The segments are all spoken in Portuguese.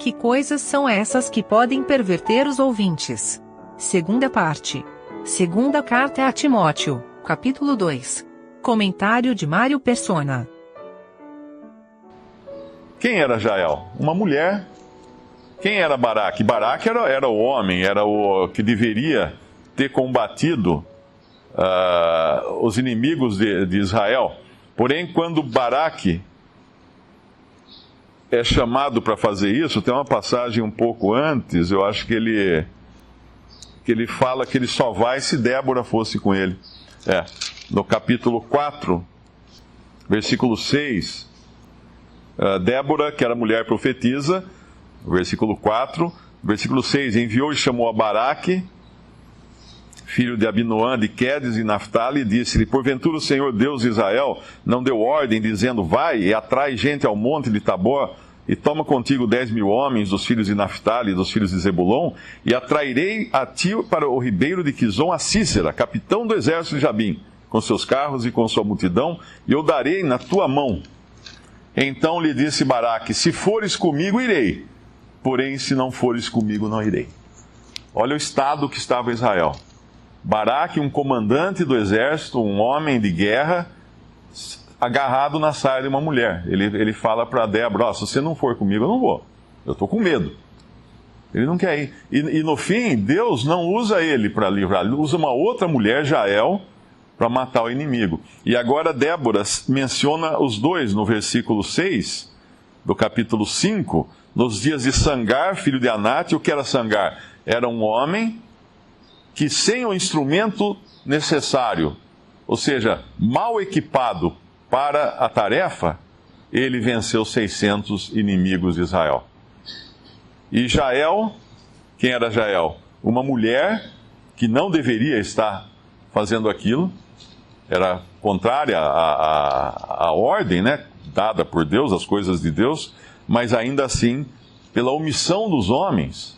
Que coisas são essas que podem perverter os ouvintes? Segunda parte. Segunda carta a Timóteo, capítulo 2. Comentário de Mário Persona. Quem era Jael? Uma mulher. Quem era Baraque? Baraque era o homem, era o que deveria ter combatido os inimigos de Israel. Porém, quando Baraque é chamado para fazer isso, tem uma passagem um pouco antes, eu acho que ele fala que ele só vai se Débora fosse com ele. No capítulo 4, versículo 6, Débora, que era mulher profetisa, versículo 4, versículo 6, enviou e chamou a Baraque, filho de Abinoam, de Quedes e Naftali, e disse-lhe: porventura o Senhor Deus de Israel não deu ordem, dizendo: vai e atrai gente ao monte de Tabor, e toma contigo 10.000 homens dos filhos de Naftali e dos filhos de Zebulon, e atrairei a ti para o ribeiro de Quizon a Cícera, capitão do exército de Jabim, com seus carros e com sua multidão, e eu darei na tua mão. Então lhe disse Baraque: se fores comigo, irei, porém se não fores comigo, não irei. Olha o estado que estava Israel. Baraque, um comandante do exército, um homem de guerra, agarrado na saia de uma mulher. Ele fala para Débora: se você não for comigo, eu não vou. Eu estou com medo. Ele não quer ir. E no fim, Deus não usa ele para livrar. Ele usa uma outra mulher, Jael, para matar o inimigo. E agora Débora menciona os dois no versículo 6 do capítulo 5, nos dias de Sangar, filho de Anate. O que era Sangar? Era um homem que, sem o instrumento necessário, ou seja, mal equipado para a tarefa, ele venceu 600 inimigos de Israel. E Jael, quem era Jael? Uma mulher que não deveria estar fazendo aquilo, era contrária à ordem, né, dada por Deus, as coisas de Deus, mas ainda assim, pela omissão dos homens,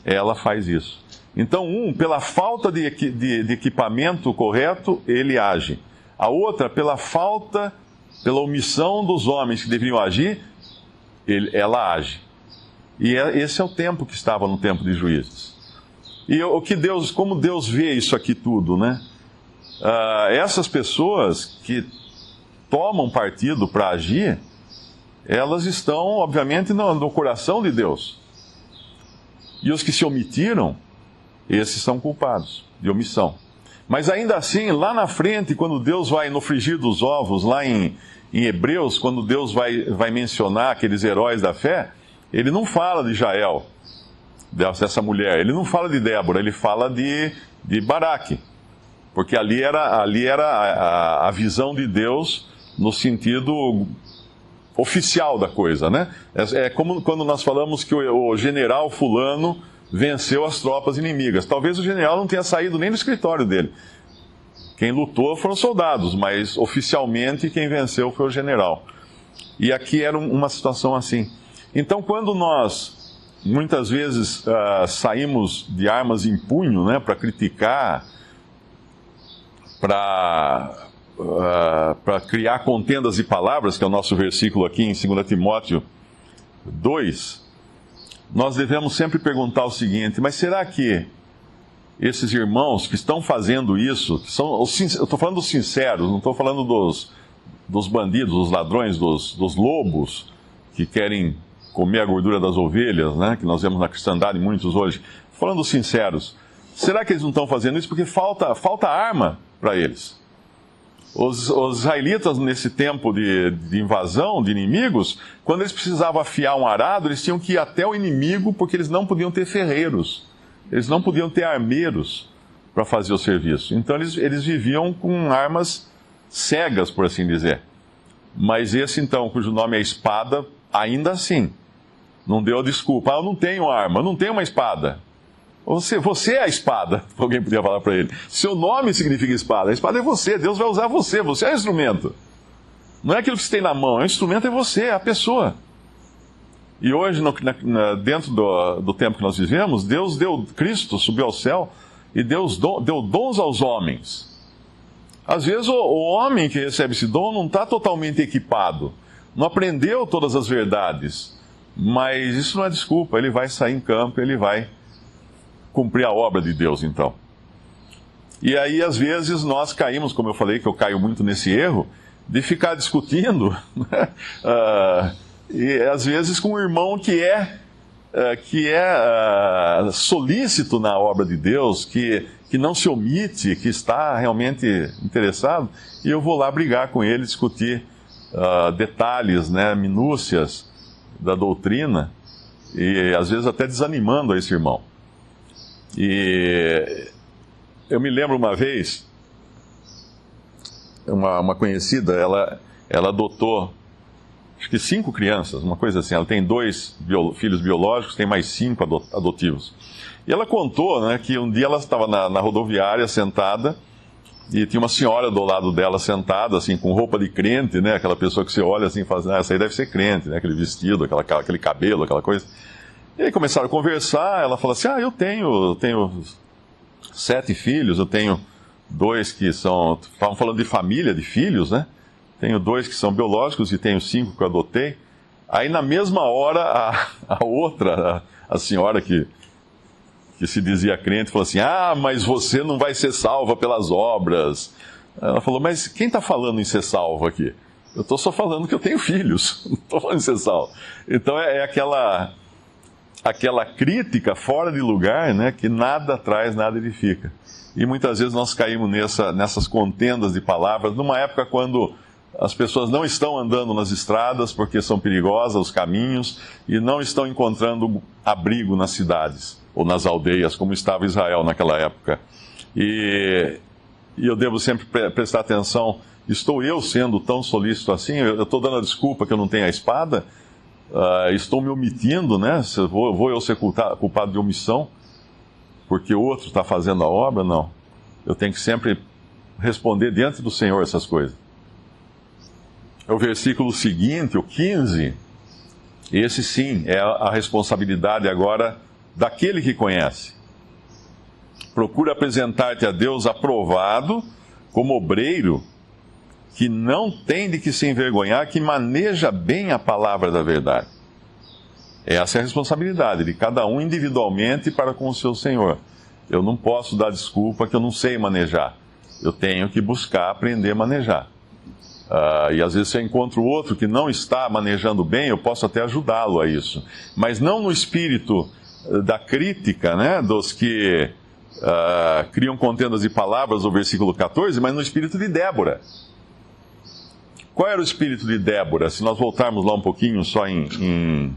ela faz isso. Então, pela falta de equipamento correto, ele age. A outra, pela omissão dos homens que deveriam agir, ela age. E esse é o tempo que estava no tempo de Juízes. E como Deus vê isso aqui tudo, né? Essas pessoas que tomam partido para agir, elas estão, obviamente, no coração de Deus. E os que se omitiram, esses são culpados de omissão. Mas ainda assim, lá na frente, quando Deus vai no frigir dos ovos, lá em Hebreus, quando Deus vai mencionar aqueles heróis da fé, ele não fala de Jael, dessa mulher, ele não fala de Débora, ele fala de Baraque, porque ali era a visão de Deus no sentido oficial da coisa, né? É como quando nós falamos que o general fulano venceu as tropas inimigas. Talvez o general não tenha saído nem do escritório dele. Quem lutou foram soldados, mas oficialmente quem venceu foi o general. E aqui era uma situação assim. Então, quando nós, muitas vezes, saímos de armas em punho, né, para criticar, para criar contendas de palavras, que é o nosso versículo aqui em 2 Timóteo 2, nós devemos sempre perguntar o seguinte: mas será que esses irmãos que estão fazendo isso, eu estou falando dos sinceros, não estou falando dos bandidos, dos ladrões, dos lobos, que querem comer a gordura das ovelhas, né, que nós vemos na cristandade muitos hoje, falando dos sinceros, será que eles não estão fazendo isso porque falta arma para eles? Os israelitas, nesse tempo de invasão de inimigos, quando eles precisavam afiar um arado, eles tinham que ir até o inimigo, porque eles não podiam ter ferreiros, eles não podiam ter armeiros para fazer o serviço. Então eles viviam com armas cegas, por assim dizer. Mas esse, então, cujo nome é espada, ainda assim, não deu desculpa: eu não tenho arma, eu não tenho uma espada. Você é a espada, alguém podia falar para ele. Seu nome significa espada. A espada é você, Deus vai usar você é o instrumento. Não é aquilo que você tem na mão, o instrumento é você, é a pessoa. E hoje, dentro do tempo que nós vivemos, Deus Cristo subiu ao céu e Deus deu dons aos homens. Às vezes o homem que recebe esse dom não está totalmente equipado, não aprendeu todas as verdades. Mas isso não é desculpa, ele vai sair em campo, ele vai cumprir a obra de Deus, então. E aí, às vezes, nós caímos, como eu falei, que eu caio muito nesse erro, de ficar discutindo, e às vezes com um irmão que é solícito na obra de Deus, que não se omite, que está realmente interessado, e eu vou lá brigar com ele, discutir detalhes, né, minúcias da doutrina, e às vezes até desanimando a esse irmão. E eu me lembro uma vez, uma conhecida, ela adotou, acho que 5 crianças, uma coisa assim. Ela tem 2 filhos biológicos, tem mais 5 adotivos. E ela contou, né, que um dia ela estava na rodoviária sentada, e tinha uma senhora do lado dela sentada, assim, com roupa de crente, né, aquela pessoa que você olha assim e fala, essa aí deve ser crente, né, aquele vestido, aquele cabelo, aquela coisa. E aí começaram a conversar, ela falou assim, eu tenho 7 filhos, eu tenho 2 que são, estavam falando de família, de filhos, né? Tenho 2 que são biológicos e tenho 5 que eu adotei. Aí na mesma hora, a outra, a senhora que se dizia crente, falou assim, mas você não vai ser salva pelas obras. Ela falou, mas quem está falando em ser salvo aqui? Eu estou só falando que eu tenho filhos, não estou falando em ser salvo. Então é aquela crítica fora de lugar, né, que nada traz, nada edifica. E muitas vezes nós caímos nessas contendas de palavras, numa época quando as pessoas não estão andando nas estradas porque são perigosas os caminhos e não estão encontrando abrigo nas cidades ou nas aldeias, como estava Israel naquela época. E eu devo sempre prestar atenção, estou eu sendo tão solícito assim? Eu estou dando a desculpa que eu não tenho a espada? Estou me omitindo, né? Vou eu ser culpado de omissão porque o outro está fazendo a obra? Não. Eu tenho que sempre responder diante do Senhor essas coisas. O versículo seguinte, o 15, esse sim é a responsabilidade agora daquele que conhece. Procura apresentar-te a Deus aprovado, como obreiro, que não tem de que se envergonhar, que maneja bem a palavra da verdade. Essa é a responsabilidade de cada um individualmente para com o seu Senhor. Eu não posso dar desculpa que eu não sei manejar. Eu tenho que buscar aprender a manejar. E às vezes se eu encontro outro que não está manejando bem, eu posso até ajudá-lo a isso. Mas não no espírito da crítica, né, dos que criam contendas de palavras, o versículo 14, mas no espírito de Débora. Qual era o espírito de Débora? Se nós voltarmos lá um pouquinho só em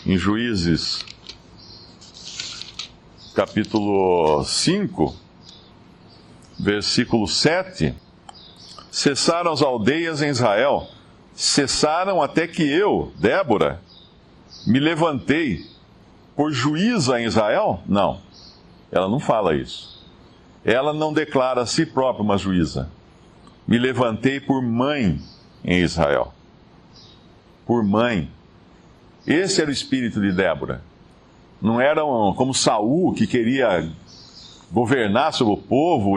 Juízes, capítulo 5, versículo 7... Cessaram as aldeias em Israel, cessaram até que eu, Débora, me levantei por juíza em Israel? Não, ela não fala isso. Ela não declara a si própria uma juíza. Me levantei por mãe em Israel. Por mãe. Esse era o espírito de Débora. Não era como Saul, que queria governar sobre o povo,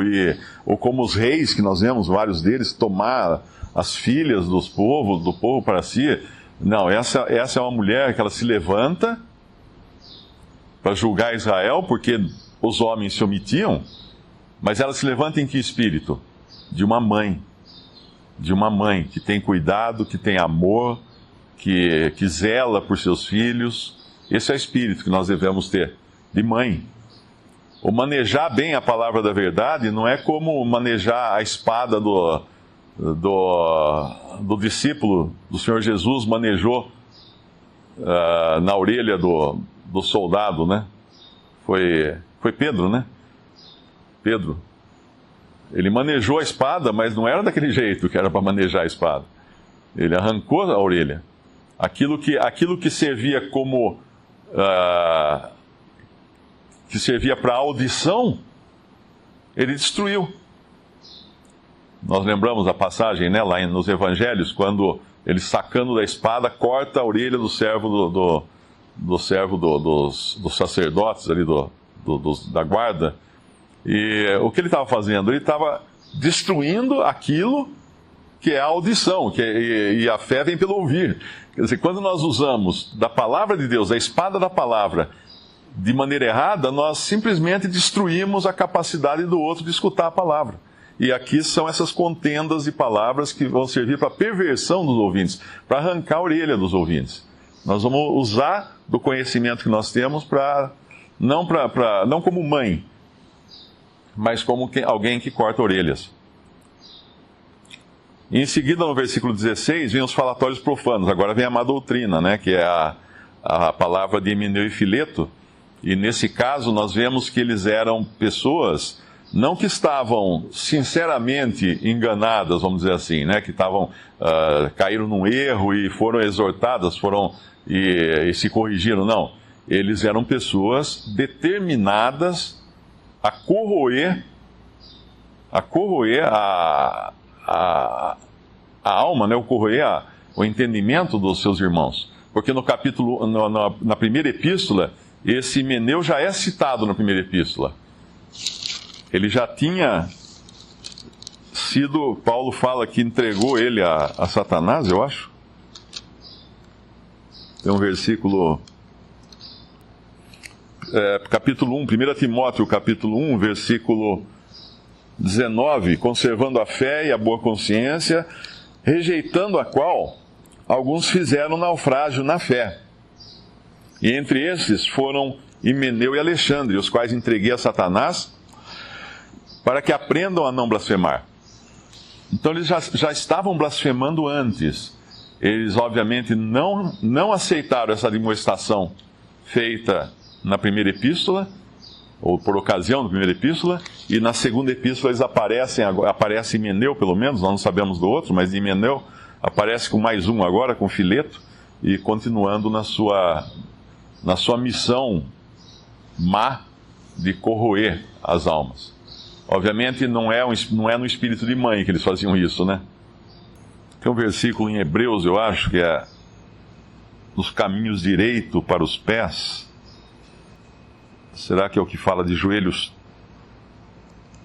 ou como os reis, que nós vemos vários deles, tomar as filhas do povo para si. Não, essa é uma mulher que ela se levanta para julgar Israel, porque os homens se omitiam, mas ela se levanta em que espírito? De uma mãe que tem cuidado, que tem amor, que zela por seus filhos. Esse é o espírito que nós devemos ter, de mãe. O manejar bem a palavra da verdade não é como manejar a espada do discípulo do Senhor Jesus manejou na orelha do soldado, né? Foi Pedro, né? Pedro. Ele manejou a espada, mas não era daquele jeito que era para manejar a espada. Ele arrancou a orelha. Aquilo que servia como... que servia para audição, ele destruiu. Nós lembramos a passagem, né, lá nos Evangelhos, quando ele, sacando da espada, corta a orelha do servo dos sacerdotes ali, da guarda. E o que ele estava fazendo? Ele estava destruindo aquilo que é a audição, e a fé vem pelo ouvir. Quer dizer, quando nós usamos da palavra de Deus, a espada da palavra, de maneira errada, nós simplesmente destruímos a capacidade do outro de escutar a palavra. E aqui são essas contendas de palavras que vão servir para a perversão dos ouvintes, para arrancar a orelha dos ouvintes. Nós vamos usar do conhecimento que nós temos não como mãe, mas como alguém que corta orelhas. E em seguida, no versículo 16, vem os falatórios profanos. Agora vem a má doutrina, né, que é a palavra de Himeneu e Fileto. E nesse caso, nós vemos que eles eram pessoas, não que estavam sinceramente enganadas, vamos dizer assim, né, que caíram num erro e foram exortadas, e se corrigiram, não. Eles eram pessoas determinadas a corroer a alma, né, corroer o entendimento dos seus irmãos. Porque na primeira epístola, esse Himeneu já é citado na primeira epístola. Ele já tinha sido, Paulo fala que entregou ele a Satanás, eu acho. Tem um versículo, capítulo 1, 1 Timóteo, capítulo 1, versículo 19, conservando a fé e a boa consciência, rejeitando a qual alguns fizeram naufrágio na fé. E entre esses foram Himeneu e Alexandre, os quais entreguei a Satanás, para que aprendam a não blasfemar. Então eles já estavam blasfemando antes. Eles, obviamente, não aceitaram essa demonstração feita na primeira epístola, ou por ocasião da primeira epístola, e na segunda epístola eles aparece Himeneu, pelo menos, nós não sabemos do outro, mas Himeneu aparece com mais um agora, com Fileto, e continuando na sua missão má de corroer as almas. Obviamente não é no espírito de mãe que eles faziam isso, né? Tem um versículo em Hebreus, eu acho, que é nos caminhos direito para os pés. Será que é o que fala de joelhos?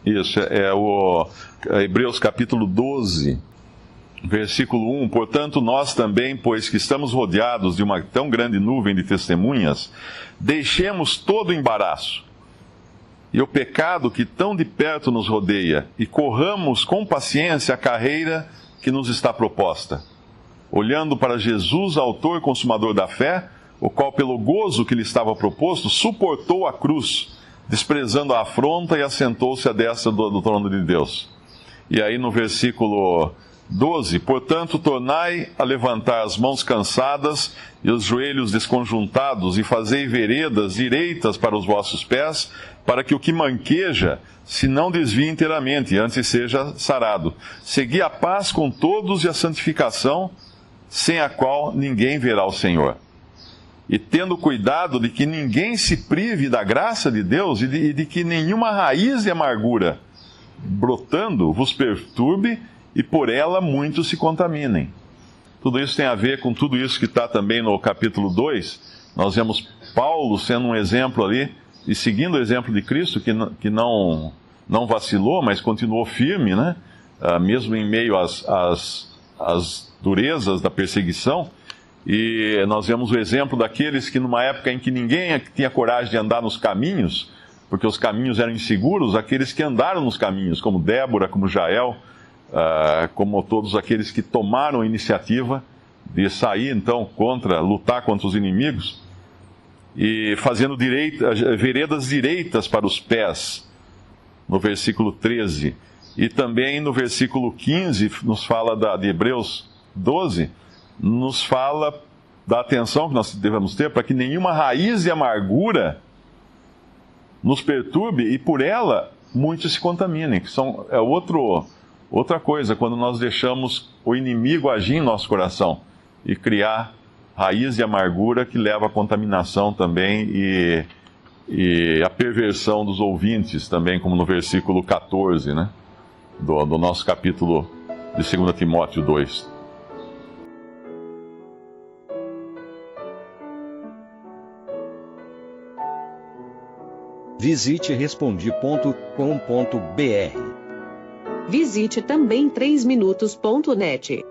Isso, Hebreus capítulo 12, versículo 1. Portanto, nós também, pois que estamos rodeados de uma tão grande nuvem de testemunhas, deixemos todo o embaraço e o pecado que tão de perto nos rodeia, e corramos com paciência a carreira que nos está proposta, olhando para Jesus, autor e consumador da fé, o qual, pelo gozo que lhe estava proposto, suportou a cruz, desprezando a afronta, e assentou-se à destra do trono de Deus. E aí no versículo 12, portanto, tornai a levantar as mãos cansadas e os joelhos desconjuntados, e fazei veredas direitas para os vossos pés, para que o que manqueja se não desvie inteiramente, antes seja sarado. Segui a paz com todos e a santificação, sem a qual ninguém verá o Senhor. E tendo cuidado de que ninguém se prive da graça de Deus, e de que nenhuma raiz de amargura brotando vos perturbe, e por ela muitos se contaminem. Tudo isso tem a ver com tudo isso que está também no capítulo 2. Nós vemos Paulo sendo um exemplo ali, e seguindo o exemplo de Cristo, que não vacilou, mas continuou firme, né? Mesmo em meio às durezas da perseguição. E nós vemos o exemplo daqueles que, numa época em que ninguém tinha coragem de andar nos caminhos, porque os caminhos eram inseguros, aqueles que andaram nos caminhos, como Débora, como Jael, como todos aqueles que tomaram a iniciativa de sair, então, lutar contra os inimigos, e fazendo veredas direitas para os pés, no versículo 13. E também no versículo 15, nos fala de Hebreus 12, nos fala da atenção que nós devemos ter para que nenhuma raiz de amargura nos perturbe, e por ela muitos se contaminem. Que outra coisa, quando nós deixamos o inimigo agir em nosso coração e criar raiz de amargura que leva à contaminação também e à perversão dos ouvintes também, como no versículo 14, né, do nosso capítulo de 2 Timóteo 2. Visite Respondi.com.br. Visite também 3minutos.net.